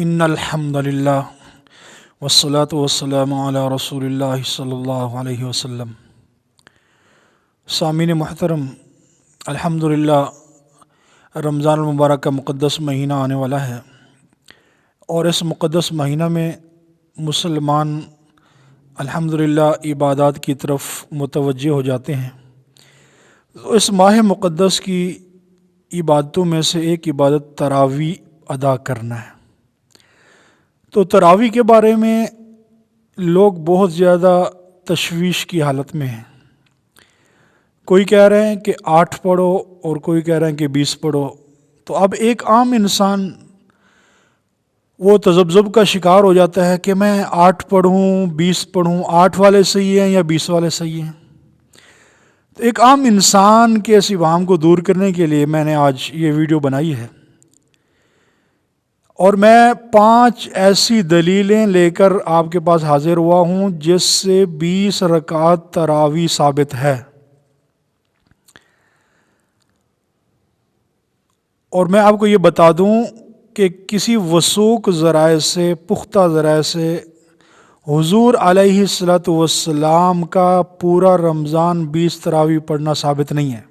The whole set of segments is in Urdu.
ان الحمد للہ والصلاة والسلام علی رسول اللہ صلی اللہ علیہ وسلم۔ سامعین محترم، الحمدللہ رمضان المبارک کا مقدس مہینہ آنے والا ہے، اور اس مقدس مہینہ میں مسلمان الحمدللہ عبادات کی طرف متوجہ ہو جاتے ہیں۔ تو اس ماہ مقدس کی عبادتوں میں سے ایک عبادت تراویح ادا کرنا ہے۔ تو تراویح کے بارے میں لوگ بہت زیادہ تشویش کی حالت میں ہیں۔ کوئی کہہ رہے ہیں کہ 8 پڑھو اور کوئی کہہ رہے ہیں کہ 20 پڑھو۔ تو اب ایک عام انسان وہ تذبذب کا شکار ہو جاتا ہے کہ میں 8 پڑھوں 20 پڑھوں، 8 والے صحیح ہیں یا 20 والے صحیح ہیں۔ تو ایک عام انسان کے اس ابہام کو دور کرنے کے لیے میں نے آج یہ ویڈیو بنائی ہے، اور میں 5 ایسی دلیلیں لے کر آپ کے پاس حاضر ہوا ہوں جس سے 20 رکعت تراویح ثابت ہے۔ اور میں آپ کو یہ بتا دوں کہ کسی وثوق ذرائع سے، پختہ ذرائع سے حضور علیہ السلام کا پورا رمضان 20 تراویح پڑھنا ثابت نہیں ہے۔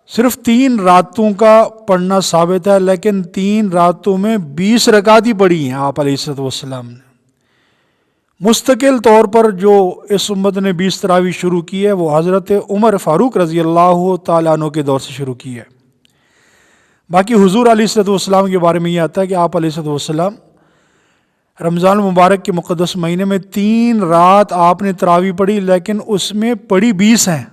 صرف 3 راتوں کا پڑھنا ثابت ہے، لیکن 3 راتوں میں 20 رکعت ہی پڑھی ہیں آپ علیہ السلام نے۔ مستقل طور پر جو اس امت نے 20 تراویح شروع کی ہے وہ حضرت عمر فاروق رضی اللہ تعالیٰ عنہ کے دور سے شروع کی ہے۔ باقی حضور علیہ السلام کے بارے میں یہ آتا ہے کہ آپ علیہ السلام رمضان المبارک کے مقدس مہینے میں 3 رات آپ نے تراویح پڑھی، لیکن اس میں پڑھی 20 ہیں۔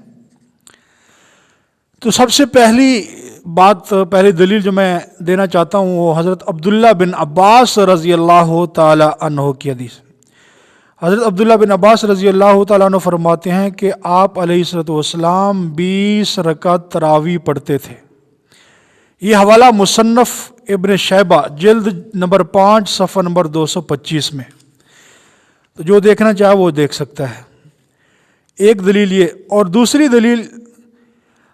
تو سب سے پہلی دلیل جو میں دینا چاہتا ہوں وہ حضرت عبداللہ بن عباس رضی اللہ تعالی عنہ کی حدیث۔ حضرت عبداللہ بن عباس رضی اللہ تعالیٰ عنہ فرماتے ہیں کہ آپ علیہ السلام 20 رکعت تراویح پڑھتے تھے۔ یہ حوالہ مصنف ابن شیبہ جلد نمبر 5 صفحہ نمبر 225 میں، تو جو دیکھنا چاہے وہ دیکھ سکتا ہے۔ ایک دلیل یہ، اور دوسری دلیل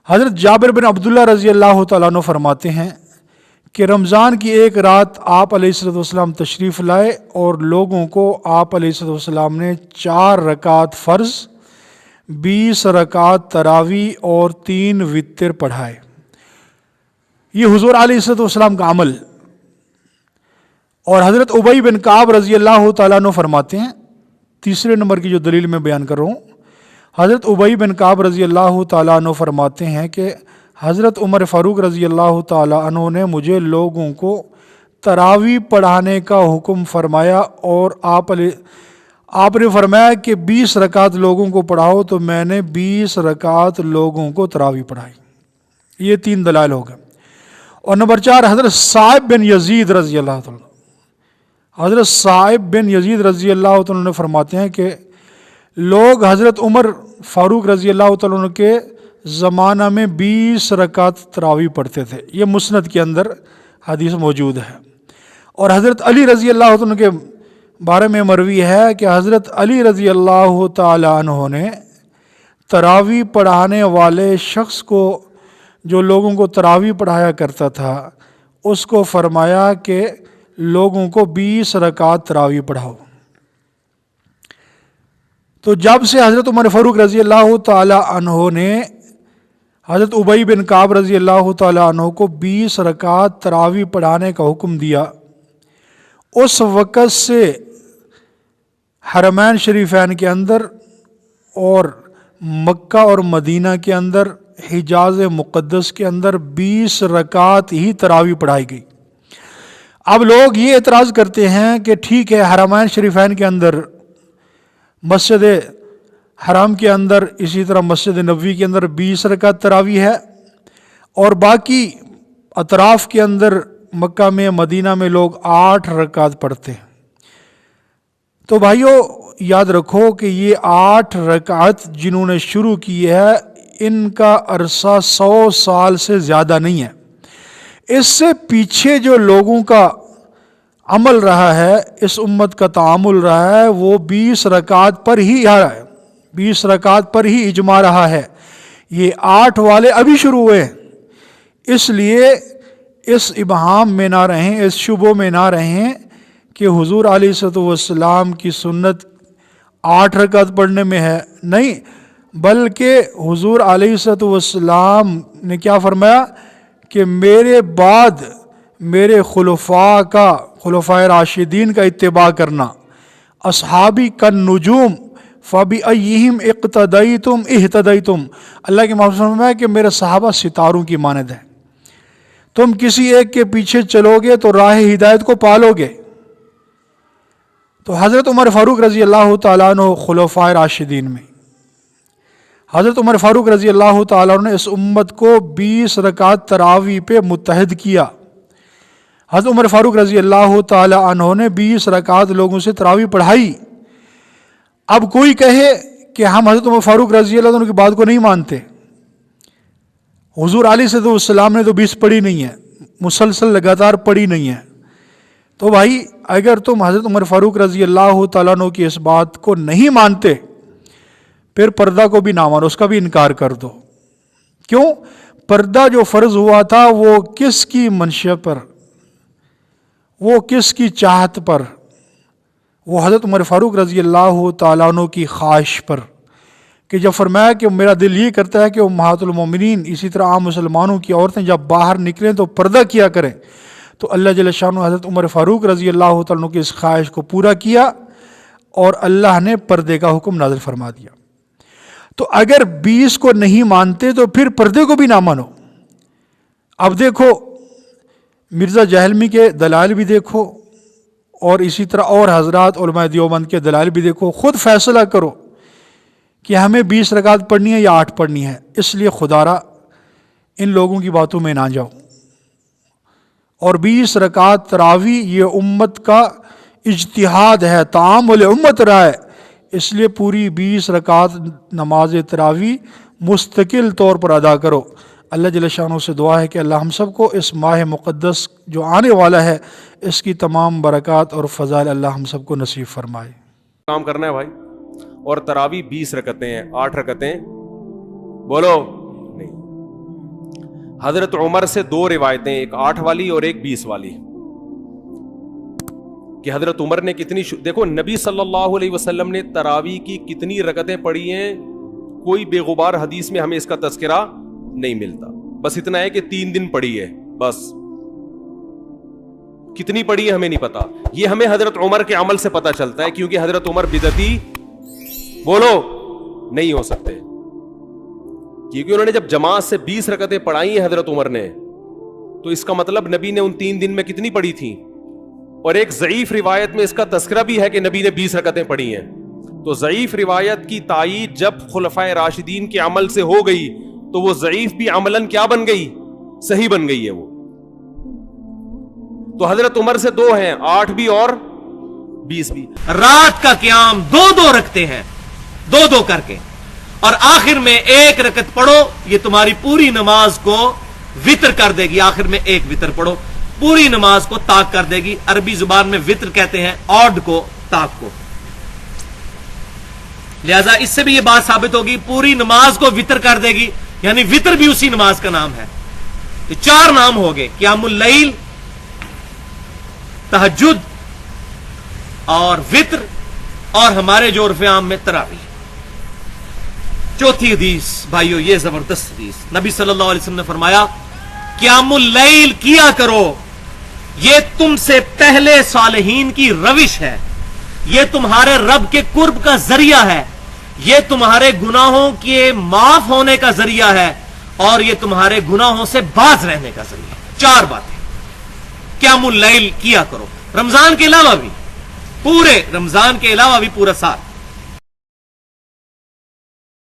حضرت جابر بن عبداللہ رضی اللہ تعالیٰ عنہ فرماتے ہیں کہ رمضان کی ایک رات آپ علیہ السلام تشریف لائے اور لوگوں کو آپ علیہ السلام نے 4 رکعت فرض، 20 رکعت تراویح اور 3 وتر پڑھائے۔ یہ حضور علیہ السلام کا عمل۔ اور حضرت ابی بن کعب رضی اللہ تعالیٰ عنہ فرماتے ہیں، تیسرے نمبر کی جو دلیل میں بیان کر رہا ہوں، حضرت ابی بن کعب رضی اللہ تعالیٰ عنہ فرماتے ہیں کہ حضرت عمر فاروق رضی اللہ تعالیٰ عنہ نے مجھے لوگوں کو تراویح پڑھانے کا حکم فرمایا، اور آپ نے فرمایا کہ 20 رکعت لوگوں کو پڑھاؤ، تو میں نے 20 رکعت لوگوں کو تراویح پڑھائی۔ یہ 3 دلائل ہو گئے۔ اور نمبر 4 حضرت صائب بن یزید رضی اللہ تعالیٰ، حضرت صائب بن یزید رضی اللہ تعالیٰ نے فرماتے ہیں کہ لوگ حضرت عمر فاروق رضی اللہ تعالیٰ عنہ کے زمانہ میں 20 رکعت تراویح پڑھتے تھے۔ یہ مسند کے اندر حدیث موجود ہے۔ اور حضرت علی رضی اللہ عنہ کے بارے میں مروی ہے کہ حضرت علی رضی اللہ تعالیٰ عنہ نے تراویح پڑھانے والے شخص کو، جو لوگوں کو تراویح پڑھایا کرتا تھا، اس کو فرمایا کہ لوگوں کو 20 رکعت تراویح پڑھاؤ۔ تو جب سے حضرت عمر فاروق رضی اللہ تعالیٰ عنہ نے حضرت ابی بن کعب رضی اللہ تعالیٰ عنہ کو 20 رکعت تراویح پڑھانے کا حکم دیا، اس وقت سے حرمین شریفین کے اندر اور مکہ اور مدینہ کے اندر، حجاز مقدس کے اندر 20 رکعت ہی تراویح پڑھائی گئی۔ اب لوگ یہ اعتراض کرتے ہیں کہ ٹھیک ہے، حرمین شریفین کے اندر، مسجد حرام کے اندر، اسی طرح مسجد نبوی کے اندر 20 رکعت تراویح ہے، اور باقی اطراف کے اندر مکہ میں، مدینہ میں لوگ 8 رکعت پڑھتے ہیں۔ تو بھائیو یاد رکھو کہ یہ 8 رکعت جنہوں نے شروع کی ہے، ان کا عرصہ 100 سال سے زیادہ نہیں ہے۔ اس سے پیچھے جو لوگوں کا عمل رہا ہے، اس امت کا تعامل رہا ہے، وہ 20 رکعت پر ہی رہا ہے، 20 رکعت پر ہی اجماع رہا ہے۔ یہ 8 والے ابھی شروع ہوئے ہیں، اس لیے اس ابہام میں نہ رہیں، اس شبوں میں نہ رہیں کہ حضور علیہ الصلوۃ والسلام کی سنت 8 رکعت پڑھنے میں ہے، نہیں، بلکہ حضور علیہ الصلوۃ والسلام نے کیا فرمایا کہ میرے بعد میرے خلفائے راشدین کا اتباع کرنا، اصحابی کالنجوم فبأیہم اقتدیتم اہتدیتم، اللہ کے محبوب نے فرمایا کہ میرے صحابہ ستاروں کی مانند ہیں، تم کسی ایک کے پیچھے چلو گے تو راہ ہدایت کو پالو گے۔ تو حضرت عمر فاروق رضی اللہ تعالیٰ عنہ خلفائے راشدین میں، حضرت عمر فاروق رضی اللہ تعالیٰ عنہ نے اس امت کو 20 رکعت تراویح پہ متحد کیا۔ حضرت عمر فاروق رضی اللہ تعالیٰ عنہ نے 20 رکعت لوگوں سے تراویح پڑھائی۔ اب کوئی کہے کہ ہم حضرت عمر فاروق رضی اللہ عنہ کی بات کو نہیں مانتے، حضور علیہ السلام نے تو 20 پڑھی نہیں ہے، مسلسل لگاتار پڑھی نہیں ہے، تو بھائی اگر تم حضرت عمر فاروق رضی اللہ تعالیٰ عنہ کی اس بات کو نہیں مانتے، پھر پردہ کو بھی نہ مانو، اس کا بھی انکار کر دو۔ کیوں؟ پردہ جو فرض ہوا تھا وہ کس کی منشا پر، وہ کس کی چاہت پر؟ وہ حضرت عمر فاروق رضی اللہ تعالیٰ عنہ کی خواہش پر، کہ جب فرمایا کہ میرا دل یہ کرتا ہے کہ امہات المومنین اسی طرح عام مسلمانوں کی عورتیں جب باہر نکلیں تو پردہ کیا کریں، تو اللہ جل شانہ حضرت عمر فاروق رضی اللہ تعالیٰ عنہ کی اس خواہش کو پورا کیا اور اللہ نے پردے کا حکم نازل فرما دیا۔ تو اگر 20 کو نہیں مانتے تو پھر پردے کو بھی نہ مانو۔ اب دیکھو مرزا جہلمی کے دلائل بھی دیکھو، اور اسی طرح اور حضرات علماء دیوبند کے دلائل بھی دیکھو، خود فیصلہ کرو کہ ہمیں 20 رکعت پڑھنی ہے یا 8 پڑھنی ہے۔ اس لیے خدا را ان لوگوں کی باتوں میں نہ جاؤ، اور 20 رکعت تراویح یہ امت کا اجتہاد ہے، تعامل امت رائے، اس لیے پوری 20 رکعت نماز تراویح مستقل طور پر ادا کرو۔ اللہ جل شانہ سے دعا ہے کہ اللہ ہم سب کو اس ماہ مقدس جو آنے والا ہے اس کی تمام برکات اور فضائل اللہ ہم سب کو نصیب فرمائے۔ کام کرنا ہے بھائی، اور تراویح 20 رکعتیں ہیں، 8 رکعتیں بولو نہیں۔ حضرت عمر سے 2 روایتیں، ایک 8 والی اور ایک 20 والی، کہ حضرت عمر نے کتنی دیکھو نبی صلی اللہ علیہ وسلم نے تراویح کی کتنی رکعتیں پڑھی ہیں، کوئی بے غبار حدیث میں ہمیں اس کا تذکرہ نہیں ملتا، بس اتنا ہے کہ 3 دن پڑھی ہے، بس کتنی پڑھی ہے ہمیں نہیں پتا۔ یہ ہمیں حضرت عمر کے عمل سے پتا چلتا ہے، کیونکہ حضرت عمر بدعتی بولو نہیں ہو سکتے، کیونکہ انہوں نے جب جماعت سے 20 رکعتیں پڑھائی ہیں حضرت عمر نے، تو اس کا مطلب نبی نے ان 3 دن میں کتنی پڑھی تھی۔ اور ایک ضعیف روایت میں اس کا تذکرہ بھی ہے کہ نبی نے 20 رکعتیں پڑھی ہیں، تو ضعیف روایت کی تائید جب خلفائے راشدین کے عمل سے ہو گئی تو وہ ضعیف بھی عملاً کیا بن گئی؟ صحیح بن گئی ہے وہ۔ تو حضرت عمر سے 2 ہیں، 8 بھی اور 20 بھی۔ رات کا قیام 2 رکھتے ہیں، 2 کر کے، اور آخر میں 1 رکعت پڑھو، یہ تمہاری پوری نماز کو وتر کر دے گی۔ آخر میں 1 وتر پڑھو، پوری نماز کو طاق کر دے گی۔ عربی زبان میں وتر کہتے ہیں آڈ کو، طاق کو۔ لہذا اس سے بھی یہ بات ثابت ہوگی پوری نماز کو وتر کر دے گی، یعنی وتر بھی اسی نماز کا نام ہے۔ تو 4 نام ہو گئے، قیام اللیل، تہجد اور وتر، اور ہمارے جو عرف عام میں تراویح۔ چوتھی حدیث بھائیو، یہ زبردست حدیث، نبی صلی اللہ علیہ وسلم نے فرمایا قیام اللیل کیا کرو، یہ تم سے پہلے صالحین کی روش ہے، یہ تمہارے رب کے قرب کا ذریعہ ہے، یہ تمہارے گناہوں کے معاف ہونے کا ذریعہ ہے، اور یہ تمہارے گناہوں سے باز رہنے کا ذریعہ ہے۔ 4 باتیں قیام اللیل کیا کرو، رمضان کے علاوہ بھی، پورے رمضان کے علاوہ بھی پورا سال۔